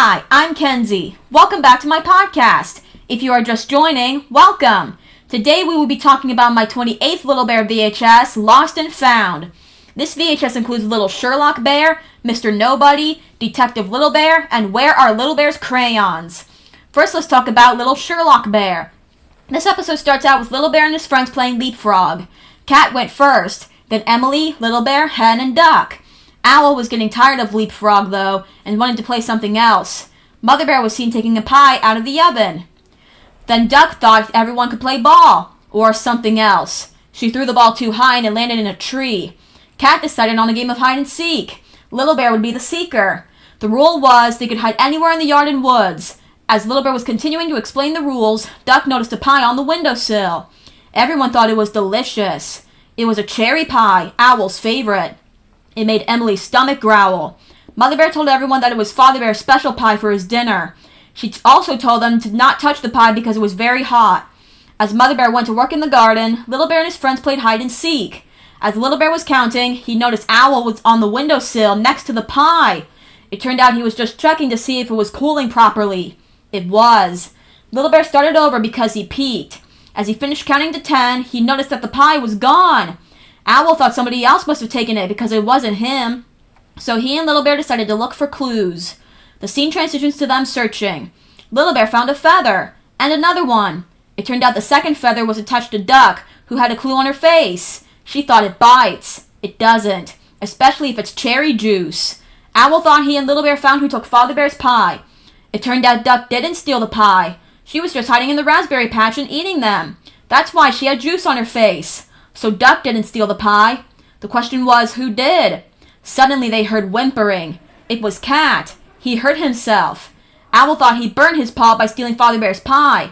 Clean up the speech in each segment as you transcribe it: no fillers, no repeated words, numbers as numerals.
Hi, I'm Kenzie. Welcome back to my podcast. If you are just joining, welcome. Today we will be talking about my 28th Little Bear VHS, Lost and Found. This VHS includes Little Sherlock Bear, Mr. Nobody, Detective Little Bear, and Where Are Little Bear's Crayons? First, let's talk about Little Sherlock Bear. This episode starts out with Little Bear and his friends playing leapfrog. Cat went first, then Emily, Little Bear, Hen, and Duck. Owl was getting tired of leapfrog, though, and wanted to play something else. Mother Bear was seen taking a pie out of the oven. Then Duck thought everyone could play ball, or something else. She threw the ball too high and it landed in a tree. Cat decided on a game of hide and seek. Little Bear would be the seeker. The rule was they could hide anywhere in the yard and woods. As Little Bear was continuing to explain the rules, Duck noticed a pie on the windowsill. Everyone thought it was delicious. It was a cherry pie, Owl's favorite. It made Emily's stomach growl. Mother Bear told everyone that it was Father Bear's special pie for his dinner. She also told them to not touch the pie because it was very hot. As Mother Bear went to work in the garden, Little Bear and his friends played hide and seek. As Little Bear was counting, he noticed Owl was on the windowsill next to the pie. It turned out he was just checking to see if it was cooling properly. It was. Little Bear started over because he peeked. As he finished counting to 10, he noticed that the pie was gone. Owl thought somebody else must have taken it because it wasn't him. So he and Little Bear decided to look for clues. The scene transitions to them searching. Little Bear found a feather, and another one. It turned out the second feather was attached to Duck, who had a clue on her face. She thought it bites. It doesn't, especially if it's cherry juice. Owl thought he and Little Bear found who took Father Bear's pie. It turned out Duck didn't steal the pie. She was just hiding in the raspberry patch and eating them. That's why she had juice on her face. So Duck didn't steal the pie. The question was, who did? Suddenly they heard whimpering. It was Cat. He hurt himself. Owl thought he burned his paw by stealing Father Bear's pie.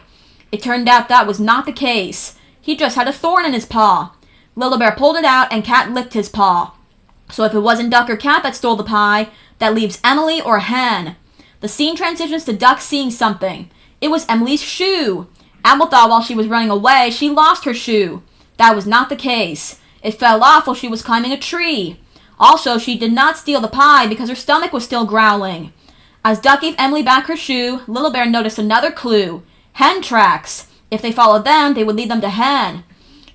It turned out that was not the case. He just had a thorn in his paw. Little Bear pulled it out and Cat licked his paw. So if it wasn't Duck or Cat that stole the pie, that leaves Emily or Hen. The scene transitions to Duck seeing something. It was Emily's shoe. Owl thought while she was running away, she lost her shoe. That was not the case. It fell off while she was climbing a tree. Also, she did not steal the pie because her stomach was still growling. As Duck gave Emily back her shoe, Little Bear noticed another clue. Hen tracks. If they followed them, they would lead them to Hen.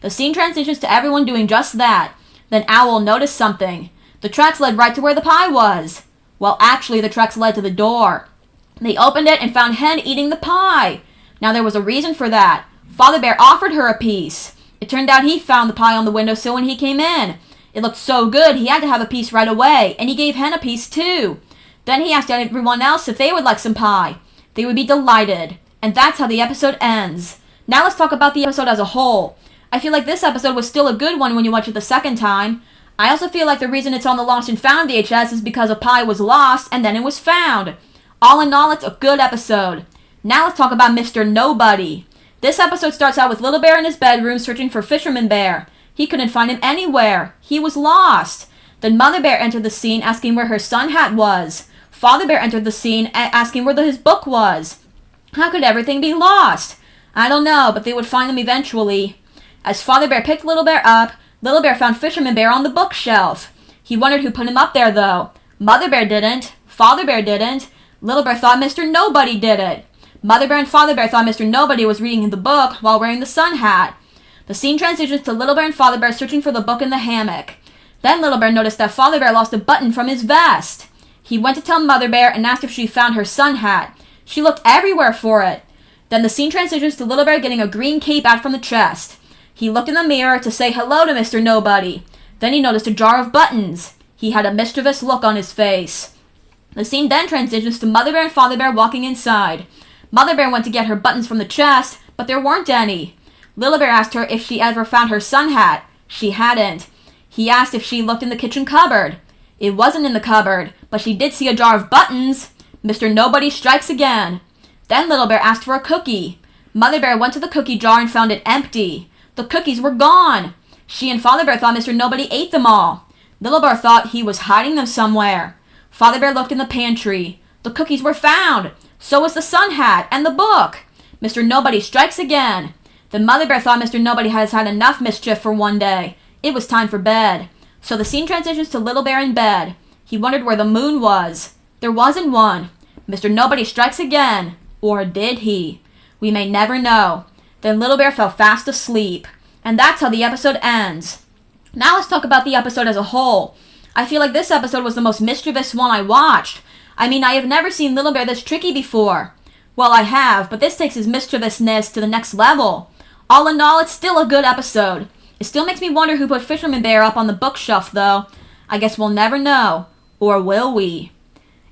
The scene transitions to everyone doing just that. Then Owl noticed something. The tracks led right to where the pie was. Well, actually, the tracks led to the door. They opened it and found Hen eating the pie. Now, there was a reason for that. Father Bear offered her a piece. It turned out he found the pie on the windowsill when he came in. It looked so good he had to have a piece right away, and he gave Hen a piece too. Then he asked everyone else if they would like some pie. They would be delighted. And that's how the episode ends. Now let's talk about the episode as a whole. I feel like this episode was still a good one when you watch it the second time. I also feel like the reason it's on the Lost and Found VHS is because a pie was lost and then it was found. All in all, it's a good episode. Now let's talk about Mr. Nobody. This episode starts out with Little Bear in his bedroom searching for Fisherman Bear. He couldn't find him anywhere. He was lost. Then Mother Bear entered the scene asking where her sun hat was. Father Bear entered the scene asking where his book was. How could everything be lost? I don't know, but they would find them eventually. As Father Bear picked Little Bear up, Little Bear found Fisherman Bear on the bookshelf. He wondered who put him up there, though. Mother Bear didn't. Father Bear didn't. Little Bear thought Mr. Nobody did it. Mother Bear and Father Bear thought Mr. Nobody was reading the book while wearing the sun hat. The scene transitions to Little Bear and Father Bear searching for the book in the hammock. Then Little Bear noticed that Father Bear lost a button from his vest. He went to tell Mother Bear and asked if she found her sun hat. She looked everywhere for it. Then the scene transitions to Little Bear getting a green cape out from the chest. He looked in the mirror to say hello to Mr. Nobody. Then he noticed a jar of buttons. He had a mischievous look on his face. The scene then transitions to Mother Bear and Father Bear walking inside. Mother Bear went to get her buttons from the chest, but there weren't any. Little Bear asked her if she ever found her sun hat. She hadn't. He asked if she looked in the kitchen cupboard. It wasn't in the cupboard, but she did see a jar of buttons. Mr. Nobody strikes again. Then Little Bear asked for a cookie. Mother Bear went to the cookie jar and found it empty. The cookies were gone. She and Father Bear thought Mr. Nobody ate them all. Little Bear thought he was hiding them somewhere. Father Bear looked in the pantry. The cookies were found. So was the sun hat and the book. Mr. Nobody strikes again. Then Mother Bear thought Mr. Nobody has had enough mischief for one day. It was time for bed. So the scene transitions to Little Bear in bed. He wondered where the moon was. There wasn't one. Mr. Nobody strikes again. Or did he? We may never know. Then Little Bear fell fast asleep. And that's how the episode ends. Now let's talk about the episode as a whole. I feel like this episode was the most mischievous one I watched. I mean, I have never seen Little Bear this tricky before. Well, I have, but this takes his mischievousness to the next level. All in all, it's still a good episode. It still makes me wonder who put Fisherman Bear up on the bookshelf, though. I guess we'll never know. Or will we?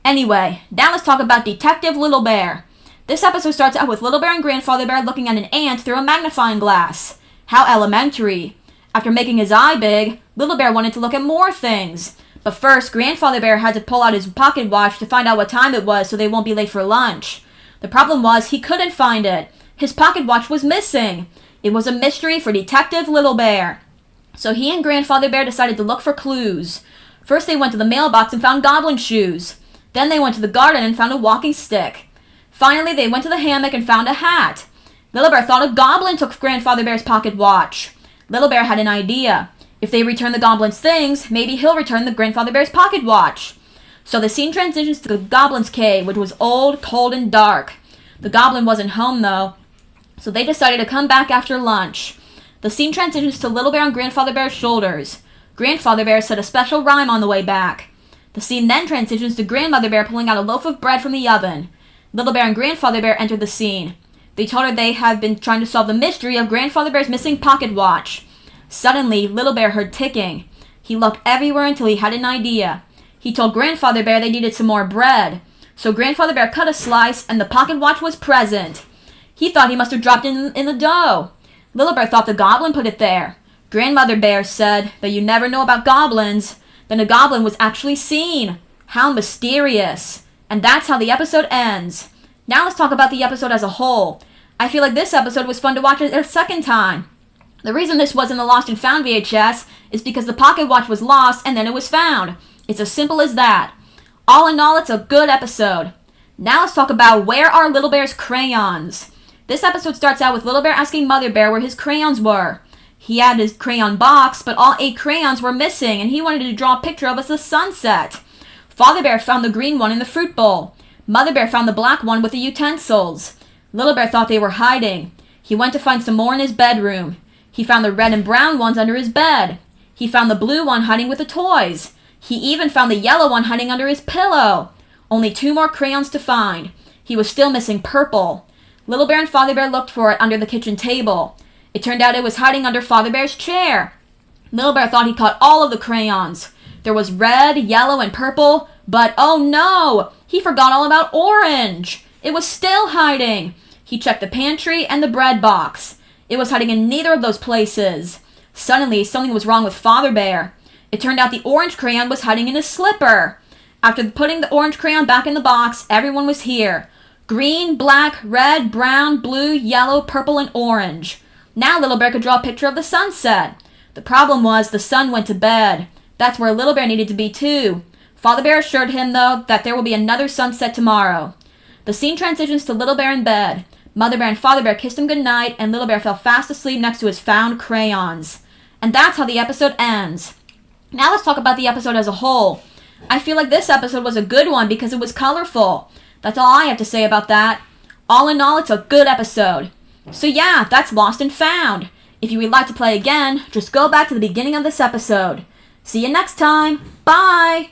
Anyway, now let's talk about Detective Little Bear. This episode starts out with Little Bear and Grandfather Bear looking at an ant through a magnifying glass. How elementary. After making his eye big, Little Bear wanted to look at more things. But first, Grandfather Bear had to pull out his pocket watch to find out what time it was so they won't be late for lunch. The problem was he couldn't find it. His pocket watch was missing. It was a mystery for Detective Little Bear. So he and Grandfather Bear decided to look for clues. First they went to the mailbox and found goblin shoes. Then they went to the garden and found a walking stick. Finally, they went to the hammock and found a hat. Little Bear thought a goblin took Grandfather Bear's pocket watch. Little Bear had an idea. If they return the goblin's things, maybe he'll return the Grandfather Bear's pocket watch. So the scene transitions to the goblin's cave, which was old, cold, and dark. The goblin wasn't home, though, so they decided to come back after lunch. The scene transitions to Little Bear on Grandfather Bear's shoulders. Grandfather Bear said a special rhyme on the way back. The scene then transitions to Grandmother Bear pulling out a loaf of bread from the oven. Little Bear and Grandfather Bear entered the scene. They told her they have been trying to solve the mystery of Grandfather Bear's missing pocket watch. Suddenly, Little Bear heard ticking. He looked everywhere until he had an idea. He told Grandfather Bear they needed some more bread. So Grandfather Bear cut a slice, and the pocket watch was present. He thought he must have dropped it in the dough. Little Bear thought the goblin put it there. Grandmother Bear said that you never know about goblins. Then a goblin was actually seen. How mysterious. And that's how the episode ends. Now let's talk about the episode as a whole. I feel like this episode was fun to watch a second time. The reason this was in the Lost and Found VHS is because the pocket watch was lost and then it was found. It's as simple as that. All in all, it's a good episode. Now let's talk about where are Little Bear's crayons. This episode starts out with Little Bear asking Mother Bear where his crayons were. He had his crayon box, but all 8 crayons were missing and he wanted to draw a picture of the sunset. Father Bear found the green one in the fruit bowl. Mother Bear found the black one with the utensils. Little Bear thought they were hiding. He went to find some more in his bedroom. He found the red and brown ones under his bed. He found the blue one hiding with the toys. He even found the yellow one hiding under his pillow. Only 2 more crayons to find. He was still missing purple. Little Bear and Father Bear looked for it under the kitchen table. It turned out it was hiding under Father Bear's chair. Little Bear thought he caught all of the crayons. There was red, yellow, and purple, but oh no! He forgot all about orange! It was still hiding! He checked the pantry and the bread box. It was hiding in neither of those places. Suddenly, something was wrong with Father Bear. It turned out the orange crayon was hiding in his slipper. After putting the orange crayon back in the box, everyone was here. Green, black, red, brown, blue, yellow, purple, and orange. Now Little Bear could draw a picture of the sunset. The problem was the sun went to bed. That's where Little Bear needed to be too. Father Bear assured him, though, that there will be another sunset tomorrow. The scene transitions to Little Bear in bed. Mother Bear and Father Bear kissed him goodnight, and Little Bear fell fast asleep next to his found crayons. And that's how the episode ends. Now let's talk about the episode as a whole. I feel like this episode was a good one because it was colorful. That's all I have to say about that. All in all, it's a good episode. So yeah, that's Lost and Found. If you would like to play again, just go back to the beginning of this episode. See you next time. Bye!